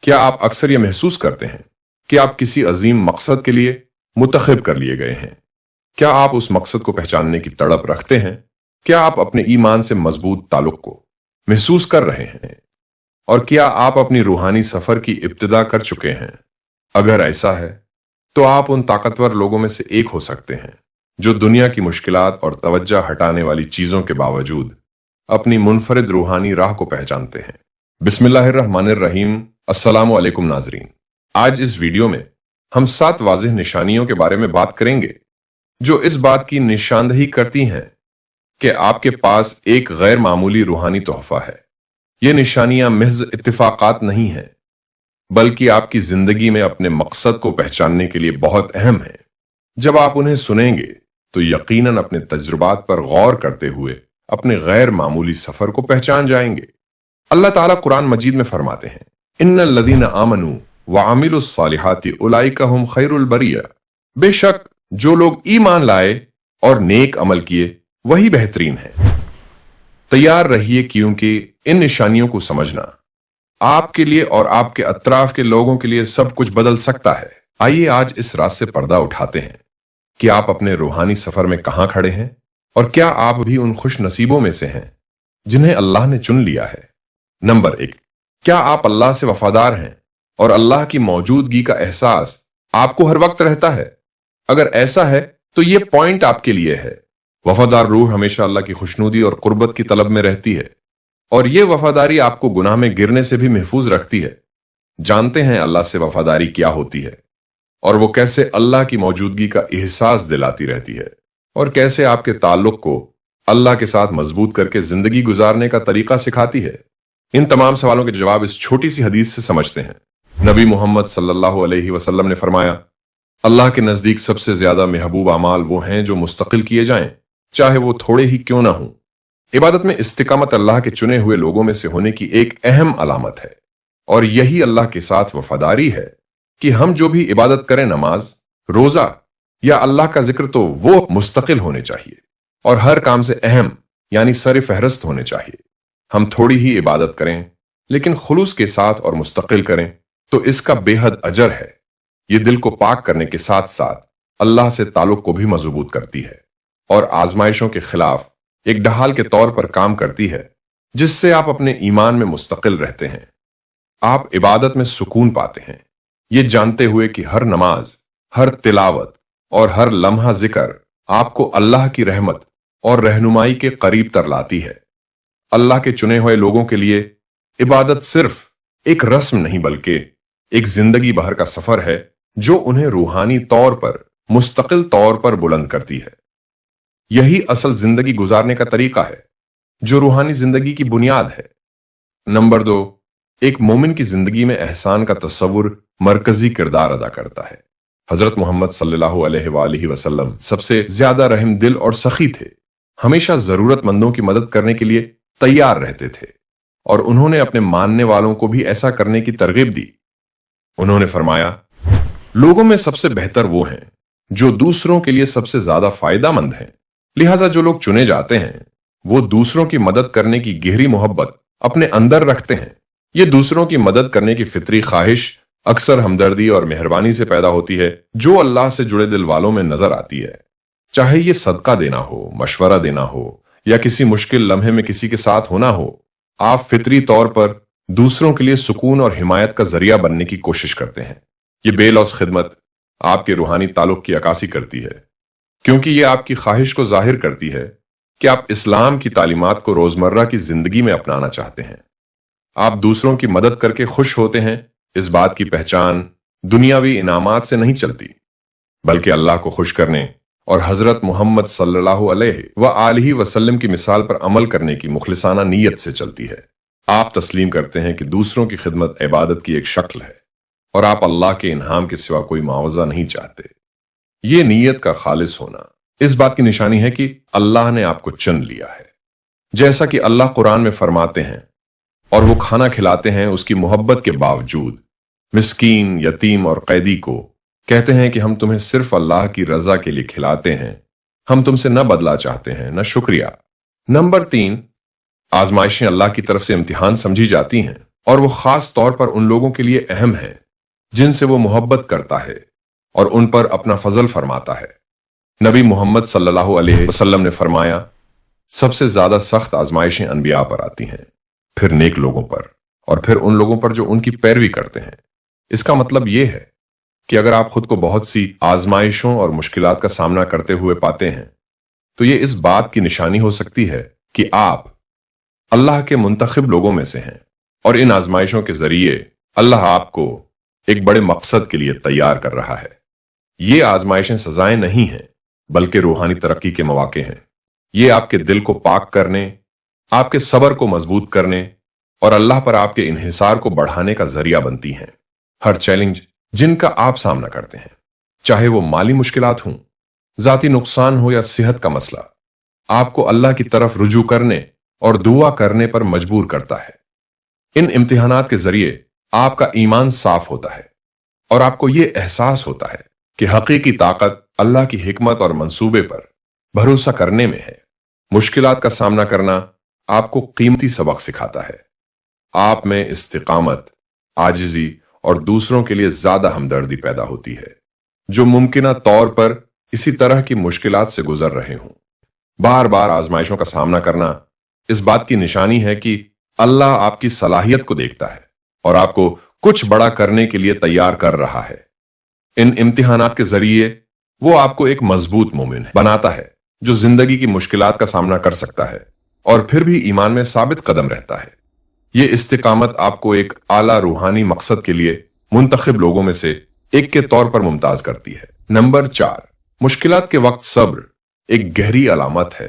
کیا آپ اکثر یہ محسوس کرتے ہیں کہ آپ کسی عظیم مقصد کے لیے منتخب کر لیے گئے ہیں؟ کیا آپ اس مقصد کو پہچاننے کی تڑپ رکھتے ہیں؟ کیا آپ اپنے ایمان سے مضبوط تعلق کو محسوس کر رہے ہیں؟ اور کیا آپ اپنی روحانی سفر کی ابتدا کر چکے ہیں؟ اگر ایسا ہے تو آپ ان طاقتور لوگوں میں سے ایک ہو سکتے ہیں جو دنیا کی مشکلات اور توجہ ہٹانے والی چیزوں کے باوجود اپنی منفرد روحانی راہ کو پہچانتے ہیں۔ بسم اللہ الرحمن الرحیم۔ السلام علیکم ناظرین، آج اس ویڈیو میں ہم 7 واضح نشانیوں کے بارے میں بات کریں گے جو اس بات کی نشاندہی کرتی ہیں کہ آپ کے پاس ایک غیر معمولی روحانی تحفہ ہے۔ یہ نشانیاں محض اتفاقات نہیں ہیں بلکہ آپ کی زندگی میں اپنے مقصد کو پہچاننے کے لیے بہت اہم ہیں۔ جب آپ انہیں سنیں گے تو یقیناً اپنے تجربات پر غور کرتے ہوئے اپنے غیر معمولی سفر کو پہچان جائیں گے۔ اللہ تعالیٰ قرآن مجید میں فرماتے ہیں، ان الذین آمنوا وعملوا الصالحات اولئک ھم خیر البریہ۔ بے شک جو لوگ ایمان لائے اور نیک عمل کیے وہی بہترین ہیں۔ تیار رہیے کیونکہ ان نشانیوں کو سمجھنا آپ کے لیے اور آپ کے اطراف کے لوگوں کے لیے سب کچھ بدل سکتا ہے۔ آئیے آج اس راز سے پردہ اٹھاتے ہیں کہ آپ اپنے روحانی سفر میں کہاں کھڑے ہیں اور کیا آپ بھی ان خوش نصیبوں میں سے ہیں جنہیں اللہ نے چن لیا ہے۔ نمبر 1، کیا آپ اللہ سے وفادار ہیں اور اللہ کی موجودگی کا احساس آپ کو ہر وقت رہتا ہے؟ اگر ایسا ہے تو یہ پوائنٹ آپ کے لیے ہے۔ وفادار روح ہمیشہ اللہ کی خوشنودی اور قربت کی طلب میں رہتی ہے، اور یہ وفاداری آپ کو گناہ میں گرنے سے بھی محفوظ رکھتی ہے۔ جانتے ہیں اللہ سے وفاداری کیا ہوتی ہے اور وہ کیسے اللہ کی موجودگی کا احساس دلاتی رہتی ہے، اور کیسے آپ کے تعلق کو اللہ کے ساتھ مضبوط کر کے زندگی گزارنے کا طریقہ سکھاتی ہے۔ ان تمام سوالوں کے جواب اس چھوٹی سی حدیث سے سمجھتے ہیں۔ نبی محمد صلی اللہ علیہ وسلم نے فرمایا، اللہ کے نزدیک سب سے زیادہ محبوب اعمال وہ ہیں جو مستقل کیے جائیں، چاہے وہ تھوڑے ہی کیوں نہ ہوں۔ عبادت میں استقامت اللہ کے چنے ہوئے لوگوں میں سے ہونے کی ایک اہم علامت ہے، اور یہی اللہ کے ساتھ وفاداری ہے کہ ہم جو بھی عبادت کریں، نماز، روزہ یا اللہ کا ذکر، تو وہ مستقل ہونے چاہیے اور ہر کام سے اہم یعنی سر فہرست ہونے چاہیے۔ ہم تھوڑی ہی عبادت کریں لیکن خلوص کے ساتھ اور مستقل کریں تو اس کا بے حد اجر ہے۔ یہ دل کو پاک کرنے کے ساتھ ساتھ اللہ سے تعلق کو بھی مضبوط کرتی ہے اور آزمائشوں کے خلاف ایک ڈھال کے طور پر کام کرتی ہے، جس سے آپ اپنے ایمان میں مستقل رہتے ہیں۔ آپ عبادت میں سکون پاتے ہیں، یہ جانتے ہوئے کہ ہر نماز، ہر تلاوت اور ہر لمحہ ذکر آپ کو اللہ کی رحمت اور رہنمائی کے قریب تر لاتی ہے۔ اللہ کے چنے ہوئے لوگوں کے لیے عبادت صرف ایک رسم نہیں بلکہ ایک زندگی بھر کا سفر ہے جو انہیں روحانی طور پر مستقل طور پر بلند کرتی ہے۔ یہی اصل زندگی گزارنے کا طریقہ ہے جو روحانی زندگی کی بنیاد ہے۔ نمبر 2، ایک مومن کی زندگی میں احسان کا تصور مرکزی کردار ادا کرتا ہے۔ حضرت محمد صلی اللہ علیہ وآلہ وسلم سب سے زیادہ رحم دل اور سخی تھے، ہمیشہ ضرورت مندوں کی مدد کرنے کے لیے تیار رہتے تھے، اور انہوں نے اپنے ماننے والوں کو بھی ایسا کرنے کی ترغیب دی۔ انہوں نے فرمایا، لوگوں میں سب سے بہتر وہ ہیں جو دوسروں کے لیے سب سے زیادہ فائدہ مند ہیں، لہٰذا جو لوگ چنے جاتے ہیں وہ دوسروں کی مدد کرنے کی گہری محبت اپنے اندر رکھتے ہیں۔ یہ دوسروں کی مدد کرنے کی فطری خواہش اکثر ہمدردی اور مہربانی سے پیدا ہوتی ہے جو اللہ سے جڑے دل والوں میں نظر آتی ہے، چاہے یہ صدقہ دینا ہو، مشورہ دینا ہو یا کسی مشکل لمحے میں کسی کے ساتھ ہونا ہو۔ آپ فطری طور پر دوسروں کے لیے سکون اور حمایت کا ذریعہ بننے کی کوشش کرتے ہیں۔ یہ بے لوث خدمت آپ کے روحانی تعلق کی عکاسی کرتی ہے، کیونکہ یہ آپ کی خواہش کو ظاہر کرتی ہے کہ آپ اسلام کی تعلیمات کو روزمرہ کی زندگی میں اپنانا چاہتے ہیں۔ آپ دوسروں کی مدد کر کے خوش ہوتے ہیں۔ اس بات کی پہچان دنیاوی انعامات سے نہیں چلتی بلکہ اللہ کو خوش کرنے اور حضرت محمد صلی اللہ علیہ وآلہ وسلم کی مثال پر عمل کرنے کی مخلصانہ نیت سے چلتی ہے۔ آپ تسلیم کرتے ہیں کہ دوسروں کی خدمت عبادت کی ایک شکل ہے اور آپ اللہ کے انعام کے سوا کوئی معاوضہ نہیں چاہتے۔ یہ نیت کا خالص ہونا اس بات کی نشانی ہے کہ اللہ نے آپ کو چن لیا ہے، جیسا کہ اللہ قرآن میں فرماتے ہیں، اور وہ کھانا کھلاتے ہیں اس کی محبت کے باوجود مسکین، یتیم اور قیدی کو۔ کہتے ہیں کہ ہم تمہیں صرف اللہ کی رضا کے لیے کھلاتے ہیں، ہم تم سے نہ بدلہ چاہتے ہیں نہ شکریہ۔ نمبر 3، آزمائشیں اللہ کی طرف سے امتحان سمجھی جاتی ہیں اور وہ خاص طور پر ان لوگوں کے لیے اہم ہیں جن سے وہ محبت کرتا ہے اور ان پر اپنا فضل فرماتا ہے۔ نبی محمد صلی اللہ علیہ وسلم نے فرمایا، سب سے زیادہ سخت آزمائشیں انبیاء پر آتی ہیں، پھر نیک لوگوں پر، اور پھر ان لوگوں پر جو ان کی پیروی کرتے ہیں۔ اس کا مطلب یہ ہے کہ اگر آپ خود کو بہت سی آزمائشوں اور مشکلات کا سامنا کرتے ہوئے پاتے ہیں تو یہ اس بات کی نشانی ہو سکتی ہے کہ آپ اللہ کے منتخب لوگوں میں سے ہیں، اور ان آزمائشوں کے ذریعے اللہ آپ کو ایک بڑے مقصد کے لیے تیار کر رہا ہے۔ یہ آزمائشیں سزائیں نہیں ہیں بلکہ روحانی ترقی کے مواقع ہیں۔ یہ آپ کے دل کو پاک کرنے، آپ کے صبر کو مضبوط کرنے اور اللہ پر آپ کے انحصار کو بڑھانے کا ذریعہ بنتی ہیں۔ ہر چیلنج جن کا آپ سامنا کرتے ہیں، چاہے وہ مالی مشکلات ہوں، ذاتی نقصان ہو یا صحت کا مسئلہ، آپ کو اللہ کی طرف رجوع کرنے اور دعا کرنے پر مجبور کرتا ہے۔ ان امتحانات کے ذریعے آپ کا ایمان صاف ہوتا ہے اور آپ کو یہ احساس ہوتا ہے کہ حقیقی طاقت اللہ کی حکمت اور منصوبے پر بھروسہ کرنے میں ہے۔ مشکلات کا سامنا کرنا آپ کو قیمتی سبق سکھاتا ہے۔ آپ میں استقامت، عاجزی اور دوسروں کے لیے زیادہ ہمدردی پیدا ہوتی ہے، جو ممکنہ طور پر اسی طرح کی مشکلات سے گزر رہے ہوں۔ بار بار آزمائشوں کا سامنا کرنا اس بات کی نشانی ہے کہ اللہ آپ کی صلاحیت کو دیکھتا ہے اور آپ کو کچھ بڑا کرنے کے لیے تیار کر رہا ہے۔ ان امتحانات کے ذریعے وہ آپ کو ایک مضبوط مومن بناتا ہے جو زندگی کی مشکلات کا سامنا کر سکتا ہے اور پھر بھی ایمان میں ثابت قدم رہتا ہے۔ یہ استقامت آپ کو ایک اعلیٰ روحانی مقصد کے لیے منتخب لوگوں میں سے ایک کے طور پر ممتاز کرتی ہے۔ نمبر 4، مشکلات کے وقت صبر ایک گہری علامت ہے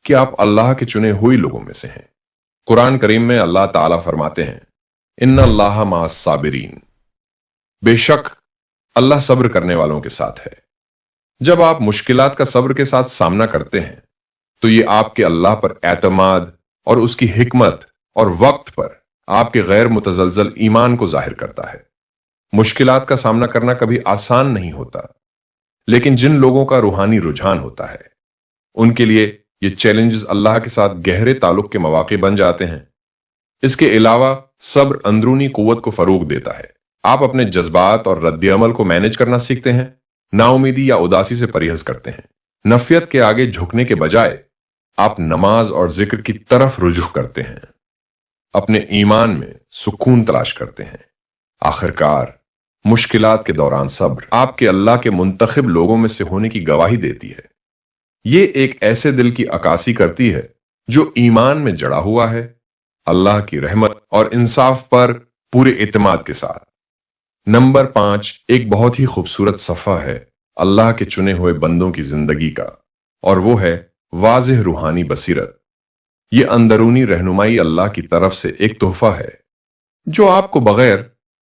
کہ آپ اللہ کے چنے ہوئے لوگوں میں سے ہیں۔ قرآن کریم میں اللہ تعالیٰ فرماتے ہیں، ان اللہ مع الصابرین، بے شک اللہ صبر کرنے والوں کے ساتھ ہے۔ جب آپ مشکلات کا صبر کے ساتھ سامنا کرتے ہیں تو یہ آپ کے اللہ پر اعتماد اور اس کی حکمت اور وقت پر آپ کے غیر متزلزل ایمان کو ظاہر کرتا ہے۔ مشکلات کا سامنا کرنا کبھی آسان نہیں ہوتا، لیکن جن لوگوں کا روحانی رجحان ہوتا ہے ان کے لیے یہ چیلنجز اللہ کے ساتھ گہرے تعلق کے مواقع بن جاتے ہیں۔ اس کے علاوہ صبر اندرونی قوت کو فروغ دیتا ہے۔ آپ اپنے جذبات اور رد عمل کو مینج کرنا سیکھتے ہیں، نا امیدی یا اداسی سے پرہیز کرتے ہیں، نفیت کے آگے جھکنے کے بجائے آپ نماز اور ذکر کی طرف رجوع کرتے ہیں، اپنے ایمان میں سکون تلاش کرتے ہیں۔ آخرکار مشکلات کے دوران صبر آپ کے اللہ کے منتخب لوگوں میں سے ہونے کی گواہی دیتی ہے۔ یہ ایک ایسے دل کی عکاسی کرتی ہے جو ایمان میں جڑا ہوا ہے، اللہ کی رحمت اور انصاف پر پورے اعتماد کے ساتھ۔ نمبر 5 ایک بہت ہی خوبصورت صفحہ ہے اللہ کے چنے ہوئے بندوں کی زندگی کا، اور وہ ہے واضح روحانی بصیرت۔ یہ اندرونی رہنمائی اللہ کی طرف سے ایک تحفہ ہے جو آپ کو بغیر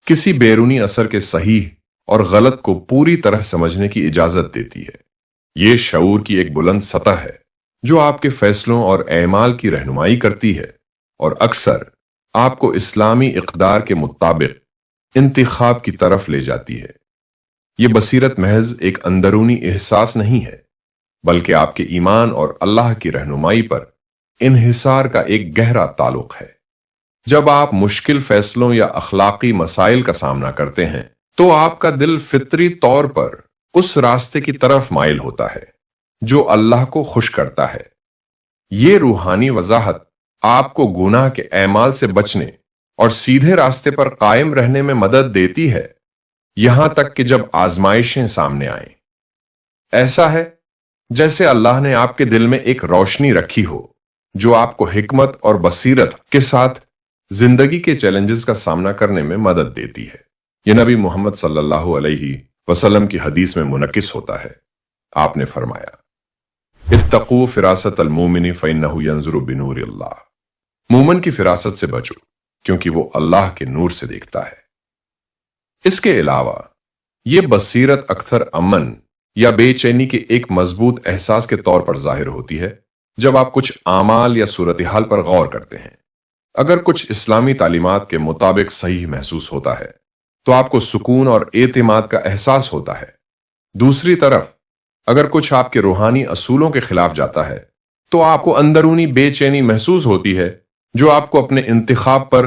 کسی بیرونی اثر کے صحیح اور غلط کو پوری طرح سمجھنے کی اجازت دیتی ہے۔ یہ شعور کی ایک بلند سطح ہے جو آپ کے فیصلوں اور اعمال کی رہنمائی کرتی ہے اور اکثر آپ کو اسلامی اقدار کے مطابق انتخاب کی طرف لے جاتی ہے۔ یہ بصیرت محض ایک اندرونی احساس نہیں ہے بلکہ آپ کے ایمان اور اللہ کی رہنمائی پر انحصار کا ایک گہرا تعلق ہے۔ جب آپ مشکل فیصلوں یا اخلاقی مسائل کا سامنا کرتے ہیں تو آپ کا دل فطری طور پر اس راستے کی طرف مائل ہوتا ہے جو اللہ کو خوش کرتا ہے۔ یہ روحانی وضاحت آپ کو گناہ کے اعمال سے بچنے اور سیدھے راستے پر قائم رہنے میں مدد دیتی ہے، یہاں تک کہ جب آزمائشیں سامنے آئیں۔ ایسا ہے جیسے اللہ نے آپ کے دل میں ایک روشنی رکھی ہو جو آپ کو حکمت اور بصیرت کے ساتھ زندگی کے چیلنجز کا سامنا کرنے میں مدد دیتی ہے۔ یہ نبی محمد صلی اللہ علیہ وسلم کی حدیث میں منعکس ہوتا ہے۔ آپ نے فرمایا، اتقوا فراست المومن فإنه ينظر بنور اللہ، مومن کی فراست سے بچو کیونکہ وہ اللہ کے نور سے دیکھتا ہے۔ اس کے علاوہ یہ بصیرت اکثر امن یا بے چینی کے ایک مضبوط احساس کے طور پر ظاہر ہوتی ہے جب آپ کچھ اعمال یا صورتحال پر غور کرتے ہیں۔ اگر کچھ اسلامی تعلیمات کے مطابق صحیح محسوس ہوتا ہے تو آپ کو سکون اور اعتماد کا احساس ہوتا ہے۔ دوسری طرف اگر کچھ آپ کے روحانی اصولوں کے خلاف جاتا ہے تو آپ کو اندرونی بے چینی محسوس ہوتی ہے جو آپ کو اپنے انتخاب پر